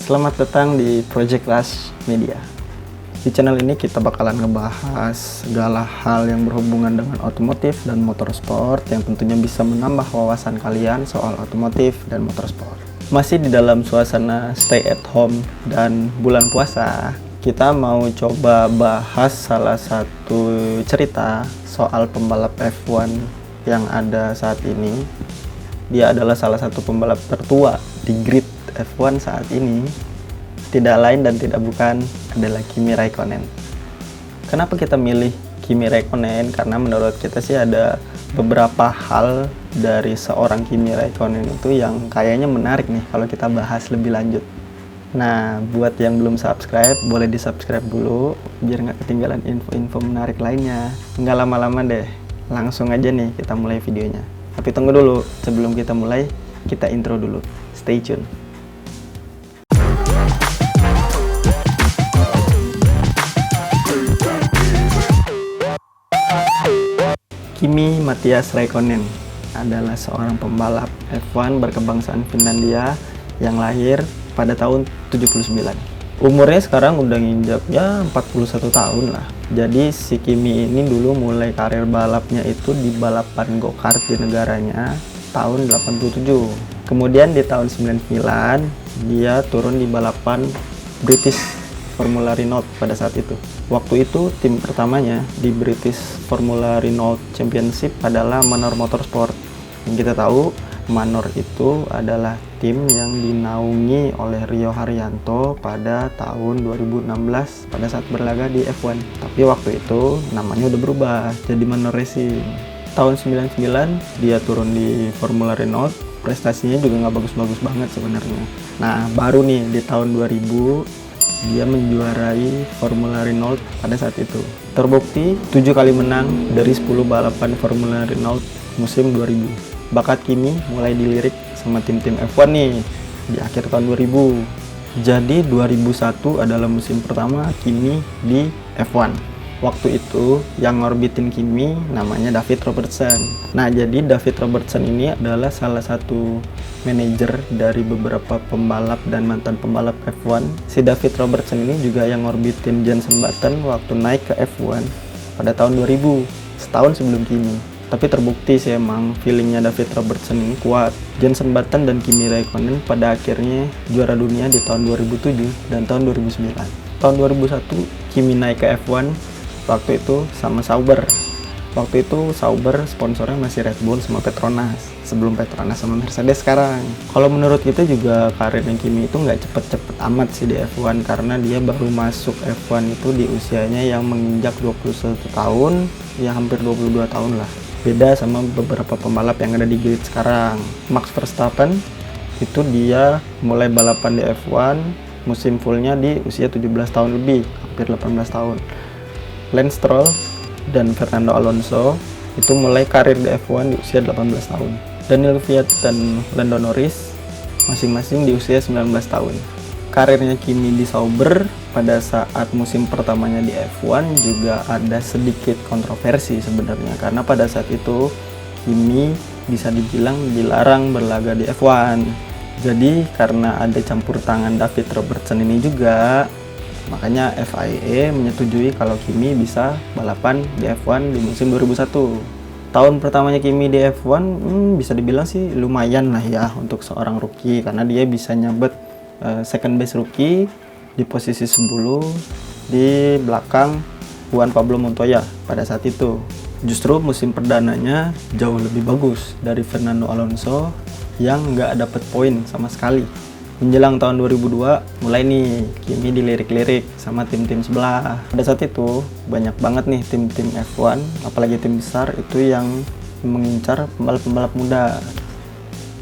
Selamat datang di Project Rush Media. Di channel ini kita bakalan ngebahas segala hal yang berhubungan dengan otomotif dan motorsport yang tentunya bisa menambah wawasan kalian soal otomotif dan motorsport. Masih di dalam suasana stay at home dan bulan puasa, kita mau coba bahas salah satu cerita soal pembalap F1 yang ada saat ini. Dia adalah salah satu pembalap tertua di grid F1 saat ini, tidak lain dan tidak bukan adalah Kimi Raikkonen. Kenapa kita milih Kimi Raikkonen? Karena menurut kita sih ada beberapa hal dari seorang Kimi Raikkonen itu yang kayaknya menarik nih kalau kita bahas lebih lanjut. Nah, buat yang belum subscribe, boleh di subscribe dulu biar nggak ketinggalan info-info menarik lainnya. Nggak lama-lama deh, langsung aja nih kita mulai videonya. Tapi tunggu dulu, sebelum kita mulai, kita intro dulu. Stay tune. Kimi Matias Raikkonen adalah seorang pembalap F1 berkebangsaan Finlandia yang lahir pada tahun 79. Umurnya sekarang udah nginjak ya 41 tahun lah. Jadi si Kimi ini dulu mulai karir balapnya itu di balapan go-kart di negaranya tahun 87. Kemudian di tahun 99 dia turun di balapan British Formula Renault pada saat itu. Waktu itu tim pertamanya di British Formula Renault Championship adalah Manor Motorsport. Yang kita tahu Manor itu adalah tim yang dinaungi oleh Rio Haryanto pada tahun 2016 pada saat berlaga di F1. Tapi waktu itu namanya udah berubah jadi Manor Racing. Tahun 99 dia turun di Formula Renault. Prestasinya juga nggak bagus-bagus banget sebenarnya. Nah, baru nih di tahun 2000 dia menjuarai Formula Renault pada saat itu. Terbukti 7 kali menang dari 10 balapan Formula Renault musim 2000. Bakat Kimi mulai dilirik sama tim-tim F1 nih di akhir tahun 2000. Jadi 2001 adalah musim pertama Kimi di F1. Waktu itu yang ngorbitin Kimi namanya David Robertson. Nah, jadi David Robertson ini adalah salah satu manajer dari beberapa pembalap dan mantan pembalap F1. Si David Robertson ini juga yang ngorbitin Jenson Button waktu naik ke F1 pada tahun 2000, setahun sebelum Kimi. Tapi terbukti sih emang feelingnya David Robertson ini kuat. Jenson Button dan Kimi Raikkonen pada akhirnya juara dunia di tahun 2007 dan tahun 2009. Tahun 2001 Kimi naik ke F1 waktu itu sama Sauber. Waktu itu Sauber sponsornya masih Red Bull sama Petronas, sebelum Petronas sama Mercedes sekarang. Kalau menurut kita juga karirnya Kimi itu nggak cepet-cepet amat sih di F1 karena dia baru masuk F1 itu di usianya yang menginjak 21 tahun, ya hampir 22 tahun lah. Beda sama beberapa pembalap yang ada di grid sekarang. Max Verstappen itu dia mulai balapan di F1 musim fullnya di usia 17 tahun lebih, hampir 18 tahun. Lance Stroll dan Fernando Alonso itu mulai karir di F1 di usia 18 tahun. Daniel Kvyat dan Lando Norris masing-masing di usia 19 tahun. Karirnya Kimi di Sauber pada saat musim pertamanya di F1 juga ada sedikit kontroversi sebenarnya karena pada saat itu Kimi bisa dibilang dilarang berlaga di F1. Jadi karena ada campur tangan David Robertson ini juga, makanya FIA menyetujui kalau Kimi bisa balapan di F1 di musim 2001. Tahun pertamanya Kimi di F1 bisa dibilang sih lumayan lah ya untuk seorang rookie karena dia bisa nyabet second base rookie di posisi 10 di belakang Juan Pablo Montoya pada saat itu. Justru musim perdananya jauh lebih bagus dari Fernando Alonso yang nggak dapet poin sama sekali. Menjelang tahun 2002, mulai nih Kimi dilirik-lirik sama tim-tim sebelah. Pada saat itu, banyak banget nih tim-tim F1, apalagi tim besar itu yang mengincar pembalap-pembalap muda.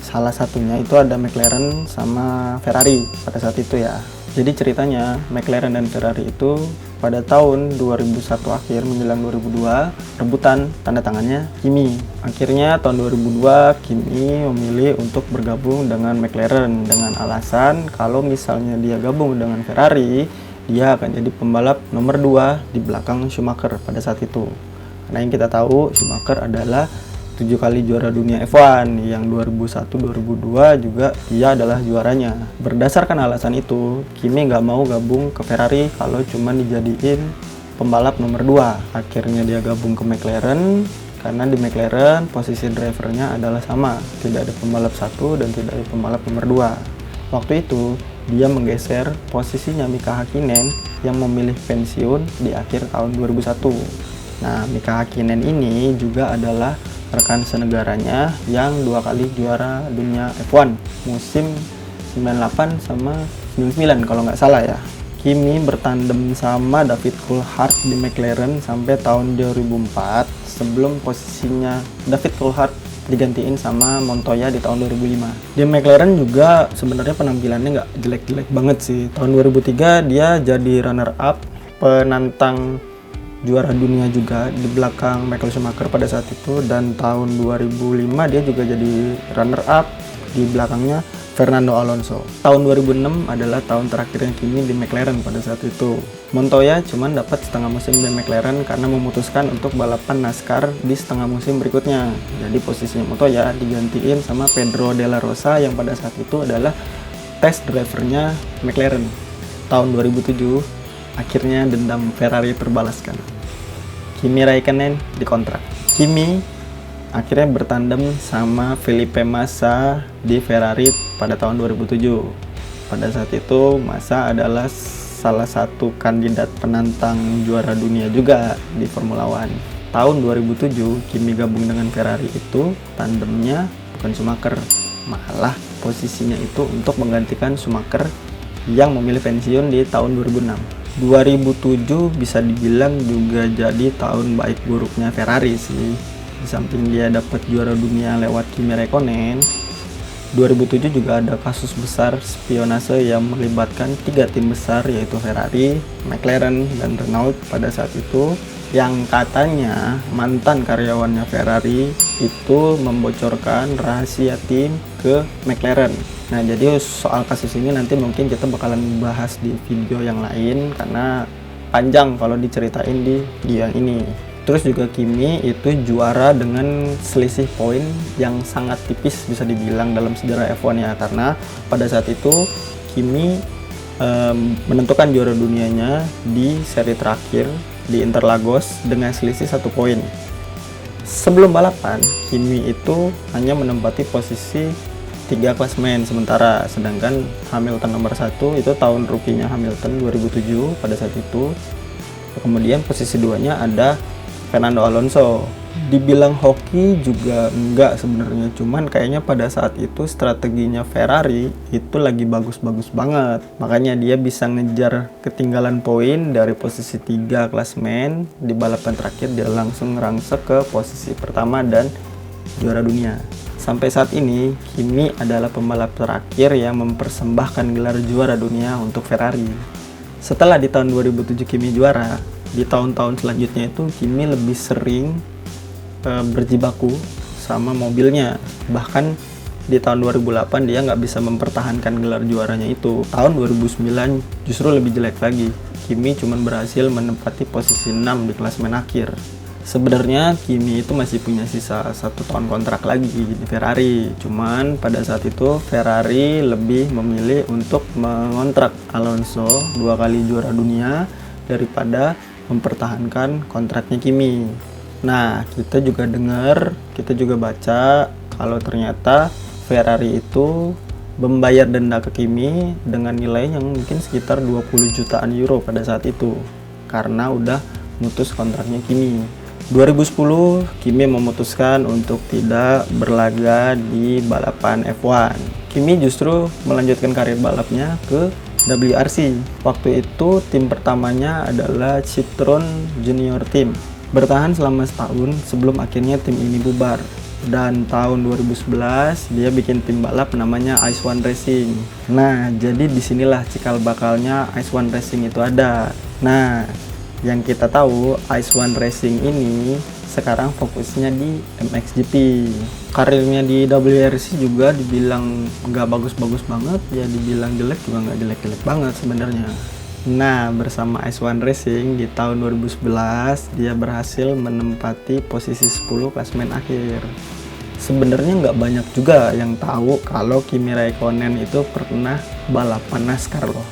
Salah satunya itu ada McLaren sama Ferrari pada saat itu ya. Jadi ceritanya, McLaren dan Ferrari itu pada tahun 2001 akhir menjelang 2002 rebutan tanda tangannya Kimi. Akhirnya tahun 2002 Kimi memilih untuk bergabung dengan McLaren dengan alasan kalau misalnya dia gabung dengan Ferrari, dia akan jadi pembalap nomor 2 di belakang Schumacher pada saat itu. Karena yang kita tahu Schumacher adalah 7 kali juara dunia F1, yang 2001-2002 juga dia adalah juaranya. Berdasarkan alasan itu, Kimi nggak mau gabung ke Ferrari kalau cuma dijadiin pembalap nomor 2. Akhirnya dia gabung ke McLaren, karena di McLaren posisi drivernya adalah sama, tidak ada pembalap 1 dan tidak ada pembalap nomor 2. Waktu itu dia menggeser posisinya Mika Häkkinen yang memilih pensiun di akhir tahun 2001. Nah, Mika Häkkinen ini juga adalah rekan senegaranya yang 2 kali juara dunia F1 musim 98 sama 99 kalau nggak salah ya. Kimi bertandem sama David Coulthard di McLaren sampai tahun 2004 sebelum posisinya David Coulthard digantiin sama Montoya di tahun 2005. Di McLaren juga sebenarnya penampilannya nggak jelek-jelek banget sih. Tahun 2003 dia jadi runner up, penantang juara dunia juga di belakang Michael Schumacher pada saat itu, dan tahun 2005 dia juga jadi runner up di belakangnya Fernando Alonso. Tahun 2006 adalah tahun terakhirnya Kimi di McLaren pada saat itu. Montoya cuman dapat setengah musim di McLaren karena memutuskan untuk balapan NASCAR di setengah musim berikutnya. Jadi posisinya Montoya digantiin sama Pedro de la Rosa yang pada saat itu adalah test drivernya McLaren. Tahun 2007 akhirnya dendam Ferrari terbalaskan. Kimi Raikkonen dikontrak. Kimi akhirnya bertandem sama Felipe Massa di Ferrari pada tahun 2007. Pada saat itu Massa adalah salah satu kandidat penantang juara dunia juga di Formula One. Tahun 2007 Kimi gabung dengan Ferrari itu tandemnya bukan Schumacher, malah posisinya itu untuk menggantikan Schumacher yang memilih pensiun di tahun 2006. 2007 bisa dibilang juga jadi tahun baik buruknya Ferrari sih. Di samping dia dapat juara dunia lewat Kimi Räikkönen, 2007 juga ada kasus besar spionase yang melibatkan 3 tim besar yaitu Ferrari, McLaren, dan Renault pada saat itu, yang katanya mantan karyawannya Ferrari itu membocorkan rahasia tim ke McLaren. Nah, jadi soal kasus ini nanti mungkin kita bakalan bahas di video yang lain karena panjang kalau diceritain di video yang ini. Terus juga Kimi itu juara dengan selisih poin yang sangat tipis bisa dibilang dalam sejarah F1 ya, karena pada saat itu Kimi menentukan juara dunianya di seri terakhir di Interlagos dengan selisih 1 poin. Sebelum balapan, Kimi itu hanya menempati posisi 3 klasemen sementara, sedangkan Hamilton nomor 1 itu tahun rukinya Hamilton 2007 pada saat itu. Kemudian posisi 2-nya ada Fernando Alonso. Dibilang hoki juga enggak sebenarnya, cuman kayaknya pada saat itu strateginya Ferrari itu lagi bagus-bagus banget. Makanya dia bisa ngejar ketinggalan poin dari posisi 3 klasemen, di balapan terakhir dia langsung ngerangsek ke posisi pertama dan juara dunia. Sampai saat ini, Kimi adalah pembalap terakhir yang mempersembahkan gelar juara dunia untuk Ferrari. Setelah di tahun 2007 Kimi juara, di tahun-tahun selanjutnya itu Kimi lebih sering berjibaku sama mobilnya. Bahkan di tahun 2008 dia nggak bisa mempertahankan gelar juaranya itu. Tahun 2009 justru lebih jelek lagi. Kimi cuma berhasil menempati posisi 6 di klasemen akhir. Sebenarnya Kimi itu masih punya sisa 1 tahun kontrak lagi di Ferrari. Cuman pada saat itu Ferrari lebih memilih untuk mengontrak Alonso 2 kali juara dunia daripada mempertahankan kontraknya Kimi. Nah, kita juga dengar, kita juga baca kalau ternyata Ferrari itu membayar denda ke Kimi dengan nilai yang mungkin sekitar 20 jutaan euro pada saat itu karena udah mutus kontraknya Kimi. 2010 Kimi memutuskan untuk tidak berlaga di balapan F1. Kimi justru melanjutkan karir balapnya ke WRC. Waktu itu tim pertamanya adalah Citroen Junior Team. Bertahan selama setahun sebelum akhirnya tim ini bubar. Dan tahun 2011 dia bikin tim balap namanya Ice One Racing. Nah, jadi disinilah cikal bakalnya Ice One Racing itu ada. Nah, yang kita tahu Ice One Racing ini sekarang fokusnya di MXGP. Karirnya di WRC juga dibilang nggak bagus-bagus banget, ya dibilang jelek juga nggak jelek-jelek banget sebenarnya. Nah, bersama Ice1 Racing di tahun 2011 dia berhasil menempati posisi 10 klasemen akhir. Sebenarnya nggak banyak juga yang tahu kalau Kimi Raikkonen itu pernah balapan NASCAR loh.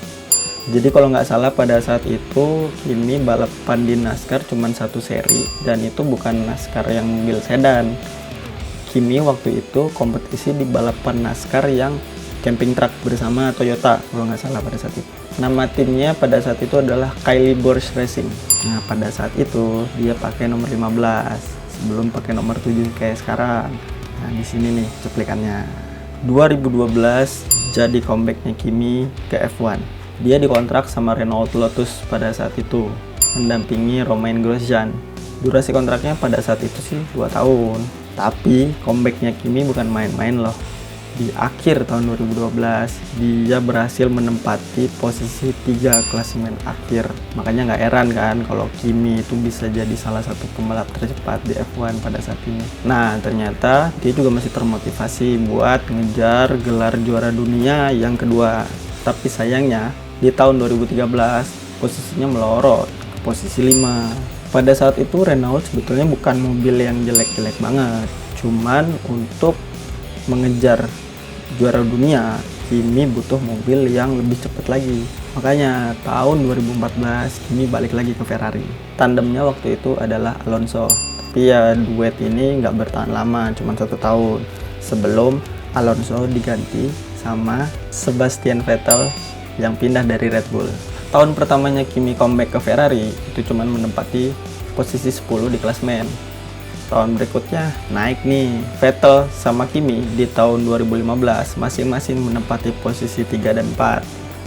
Jadi kalau nggak salah pada saat itu Kimi balapan di NASCAR cuma satu seri, dan itu bukan NASCAR yang mobil sedan. Kimi waktu itu kompetisi di balapan NASCAR yang camping truck bersama Toyota kalau nggak salah pada saat itu. Nama timnya pada saat itu adalah Kylie Bosch Racing. Nah, pada saat itu dia pakai nomor 15 sebelum pakai nomor 7 kayak sekarang. Nah, di sini nih cuplikannya. 2012 jadi comebacknya Kimi ke F1. Dia dikontrak sama Renault Lotus pada saat itu, mendampingi Romain Grosjean. Durasi kontraknya pada saat itu sih 2 tahun. Tapi comebacknya Kimi bukan main-main loh. Di akhir tahun 2012 dia berhasil menempati posisi 3 klasemen akhir. Makanya nggak heran kan kalau Kimi itu bisa jadi salah satu pembalap tercepat di F1 pada saat ini. Nah, ternyata dia juga masih termotivasi buat ngejar gelar juara dunia yang kedua. Tapi sayangnya di tahun 2013 posisinya melorot ke posisi 5. Pada saat itu Renault sebetulnya bukan mobil yang jelek-jelek banget. Cuman untuk mengejar juara dunia, Kimi butuh mobil yang lebih cepat lagi. Makanya tahun 2014 Kimi balik lagi ke Ferrari. Tandemnya waktu itu adalah Alonso. Tapi ya duet ini nggak bertahan lama, cuma 1 tahun. Sebelum Alonso diganti sama Sebastian Vettel yang pindah dari Red Bull. Tahun pertamanya Kimi comeback ke Ferrari itu cuma menempati posisi 10 di klasemen. Tahun berikutnya naik nih, Vettel sama Kimi di tahun 2015 masing-masing menempati posisi 3 dan 4.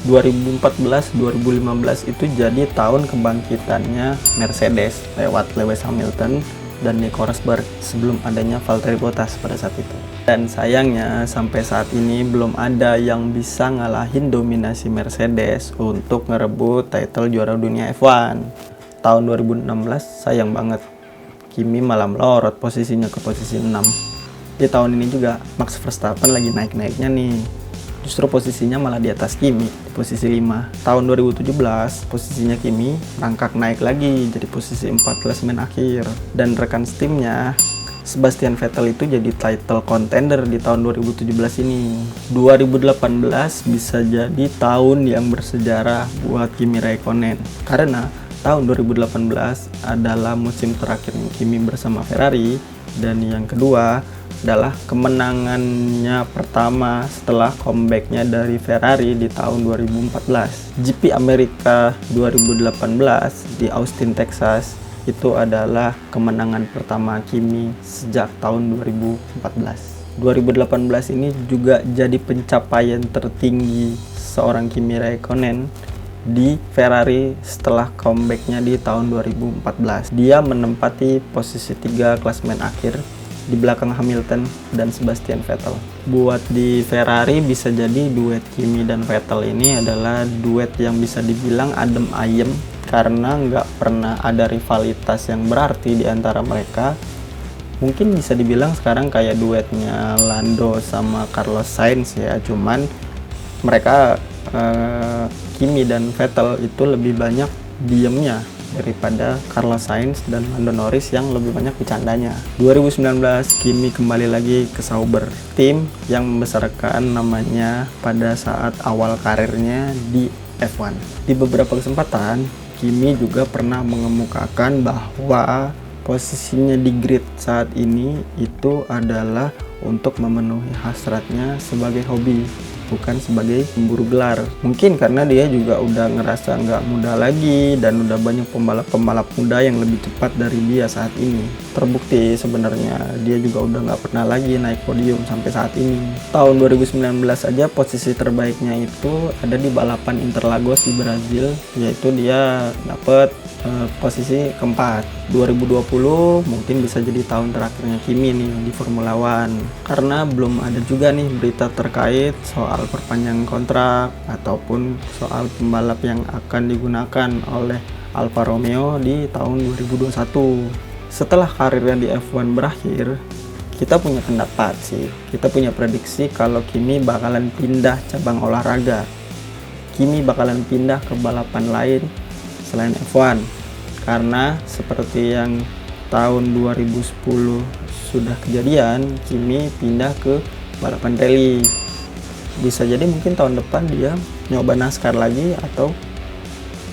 2014-2015 itu jadi tahun kebangkitannya Mercedes lewat Lewis Hamilton dan Nico Rosberg sebelum adanya Valtteri Bottas pada saat itu. Dan sayangnya sampai saat ini belum ada yang bisa ngalahin dominasi Mercedes untuk ngerebut title juara dunia F1. Tahun 2016 sayang banget Kimi malah melorot posisinya ke posisi 6. Di tahun ini juga Max Verstappen lagi naik-naiknya nih. Justru posisinya malah di atas Kimi di posisi 5. Tahun 2017 posisinya Kimi rangkak naik lagi jadi posisi 4 klasemen akhir. Dan rekan timnya Sebastian Vettel itu jadi title contender di tahun 2017 ini. 2018 bisa jadi tahun yang bersejarah buat Kimi Raikkonen karena tahun 2018 adalah musim terakhir Kimi bersama Ferrari, dan yang kedua adalah kemenangannya pertama setelah comebacknya dari Ferrari di tahun 2014. GP Amerika 2018 di Austin, Texas itu adalah kemenangan pertama Kimi sejak tahun 2014. 2018 ini juga jadi pencapaian tertinggi seorang Kimi Raikkonen di Ferrari setelah comebacknya di tahun 2014. Dia menempati posisi 3 klasemen akhir di belakang Hamilton dan Sebastian Vettel. Buat di Ferrari bisa jadi duet Kimi dan Vettel ini adalah duet yang bisa dibilang adem ayem karena nggak pernah ada rivalitas yang berarti di antara mereka. Mungkin bisa dibilang sekarang kayak duetnya Lando sama Carlos Sainz ya, cuman mereka Kimi dan Vettel itu lebih banyak diemnya daripada Carlos Sainz dan Lando Norris yang lebih banyak bercandanya. 2019 Kimi kembali lagi ke Sauber, tim yang membesarkan namanya pada saat awal karirnya di F1. Di beberapa kesempatan Kimi juga pernah mengemukakan bahwa posisinya di grid saat ini itu adalah untuk memenuhi hasratnya sebagai hobi, bukan sebagai pemburu gelar. Mungkin karena dia juga udah ngerasa nggak muda lagi dan udah banyak pembalap-pembalap muda yang lebih cepat dari dia saat ini. Terbukti sebenarnya dia juga udah nggak pernah lagi naik podium sampai saat ini. Tahun 2019 aja posisi terbaiknya itu ada di balapan Interlagos di Brazil, yaitu dia dapet posisi keempat. 2020 mungkin bisa jadi tahun terakhirnya Kimi nih di Formula One, karena belum ada juga nih berita terkait soal perpanjangan kontrak ataupun soal pembalap yang akan digunakan oleh Alfa Romeo di tahun 2021. Setelah karirnya di F1 berakhir, kita punya pendapat sih, kita punya prediksi kalau Kimi bakalan pindah cabang olahraga. Kimi bakalan pindah ke balapan lain selain F1. Karena seperti yang tahun 2010 sudah kejadian, Kimi pindah ke balapan rally. Bisa jadi mungkin tahun depan dia nyoba NASCAR lagi atau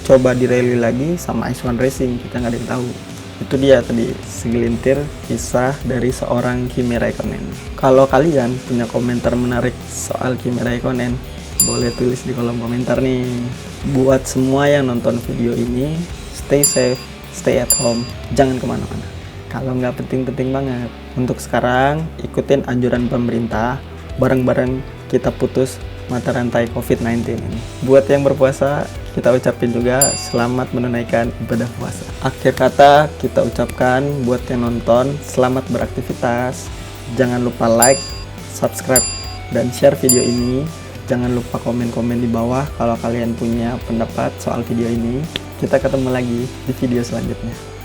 coba di rally lagi sama Ice One Racing, kita nggak ada yang tahu. Itu dia tadi segelintir kisah dari seorang Kimi Raikkonen. Kalau kalian punya komentar menarik soal Kimi Raikkonen, boleh tulis di kolom komentar nih. Buat semua yang nonton video ini, stay safe, stay at home, jangan kemana-mana. Kalau nggak penting-penting banget. Untuk sekarang, ikutin anjuran pemerintah, bareng-bareng kita putus mata rantai COVID-19 ini. Buat yang berpuasa, kita ucapin juga selamat menunaikan ibadah puasa. Akhir kata kita ucapkan buat yang nonton, selamat beraktivitas. Jangan lupa like, subscribe, dan share video ini. Jangan lupa komen-komen di bawah kalau kalian punya pendapat soal video ini. Kita ketemu lagi di video selanjutnya.